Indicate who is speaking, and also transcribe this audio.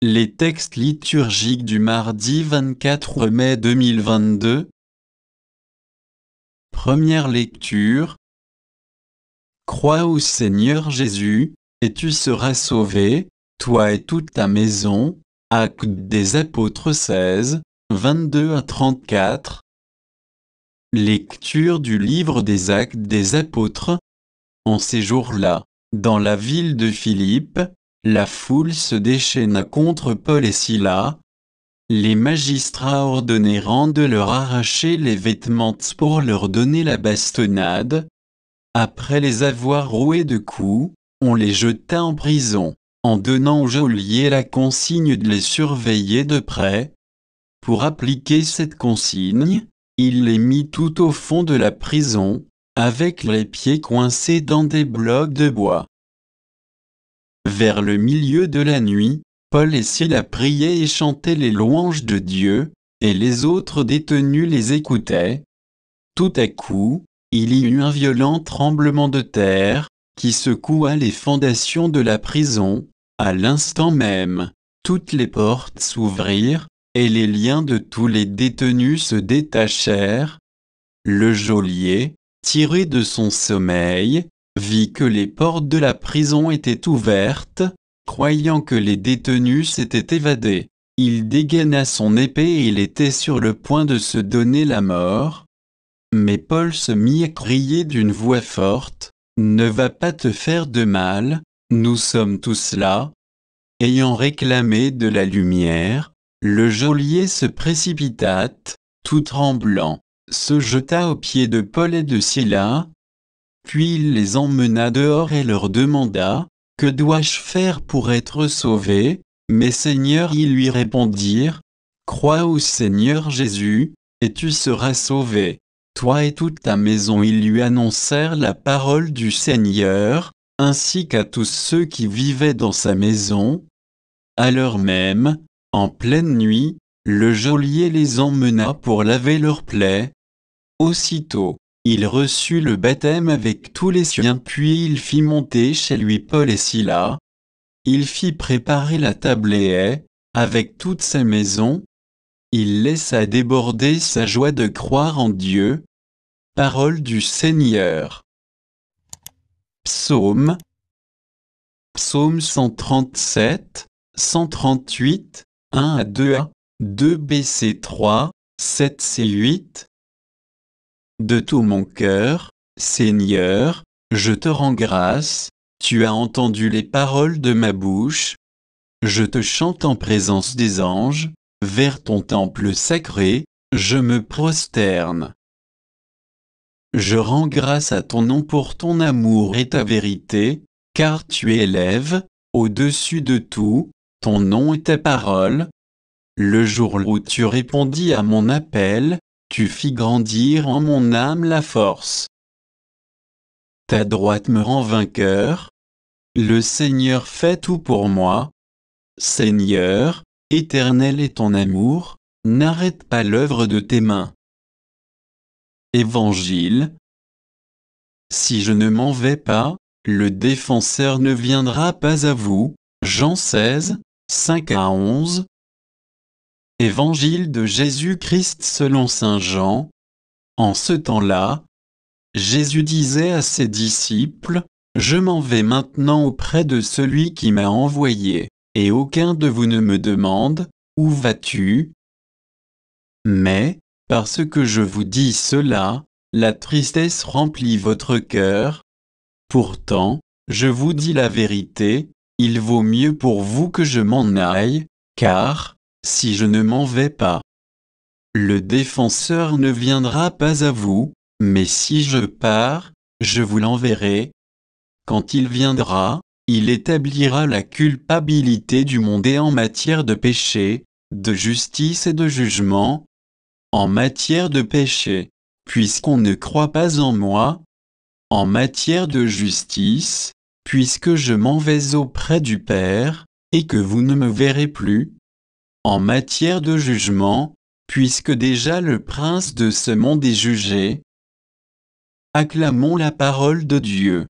Speaker 1: Les textes liturgiques du mardi 24 mai 2022. Première lecture. Crois au Seigneur Jésus, et tu seras sauvé, toi et toute ta maison. Actes des Apôtres 16, 22 à 34. Lecture du livre des Actes des Apôtres. En ces jours-là, dans la ville de Philippe, la foule se déchaîna contre Paul et Silas. Les magistrats ordonnèrent de leur arracher les vêtements pour leur donner la bastonnade. Après les avoir roués de coups, on les jeta en prison, en donnant au geôlier la consigne de les surveiller de près. Pour appliquer cette consigne, il les mit tout au fond de la prison, avec les pieds coincés dans des blocs de bois. Vers le milieu de la nuit, Paul et Silas priaient et chantaient les louanges de Dieu, et les autres détenus les écoutaient. Tout à coup, il y eut un violent tremblement de terre, qui secoua les fondations de la prison. À l'instant même, toutes les portes s'ouvrirent, et les liens de tous les détenus se détachèrent. Le geôlier, tiré de son sommeil, vit que les portes de la prison étaient ouvertes. Croyant que les détenus s'étaient évadés, il dégaina son épée et il était sur le point de se donner la mort. Mais Paul se mit à crier d'une voix forte, « Ne va pas te faire de mal, nous sommes tous là. » Ayant réclamé de la lumière, le geôlier se précipita, tout tremblant, se jeta aux pieds de Paul et de Silas. Puis il les emmena dehors et leur demanda, « Que dois-je faire pour être sauvé ?» Mais Seigneur, ils lui répondirent, « Crois au Seigneur Jésus, et tu seras sauvé, toi et toute ta maison. » Ils lui annoncèrent la parole du Seigneur, ainsi qu'à tous ceux qui vivaient dans sa maison. À l'heure même, en pleine nuit, le geôlier les emmena pour laver leurs plaies. Aussitôt, il reçut le baptême avec tous les siens, puis il fit monter chez lui Paul et Silas. Il fit préparer la table et, avec toute sa maison, il laissa déborder sa joie de croire en Dieu. Parole du Seigneur. Psaume. Psaume 137, 138, 1 à 2a, 2b c3, 7c8. De tout mon cœur, Seigneur, je te rends grâce, tu as entendu les paroles de ma bouche. Je te chante en présence des anges, vers ton temple sacré, je me prosterne. Je rends grâce à ton nom pour ton amour et ta vérité, car tu élèves, au-dessus de tout, ton nom et ta parole. Le jour où tu répondis à mon appel, tu fis grandir en mon âme la force. Ta droite me rend vainqueur. Le Seigneur fait tout pour moi. Seigneur, éternel est ton amour, n'arrête pas l'œuvre de tes mains. Évangile. Si je ne m'en vais pas, le défenseur ne viendra pas à vous. Jean 16, 5 à 11. Évangile de Jésus-Christ selon saint Jean. En ce temps-là, Jésus disait à ses disciples, « Je m'en vais maintenant auprès de celui qui m'a envoyé, et aucun de vous ne me demande, où vas-tu ? Mais, parce que je vous dis cela, la tristesse remplit votre cœur. Pourtant, je vous dis la vérité, il vaut mieux pour vous que je m'en aille, car, si je ne m'en vais pas, le défenseur ne viendra pas à vous, mais si je pars, je vous l'enverrai. Quand il viendra, il établira la culpabilité du monde et en matière de péché, de justice et de jugement. En matière de péché, puisqu'on ne croit pas en moi. En matière de justice, puisque je m'en vais auprès du Père, et que vous ne me verrez plus. En matière de jugement, puisque déjà le prince de ce monde est jugé. Acclamons la parole de Dieu.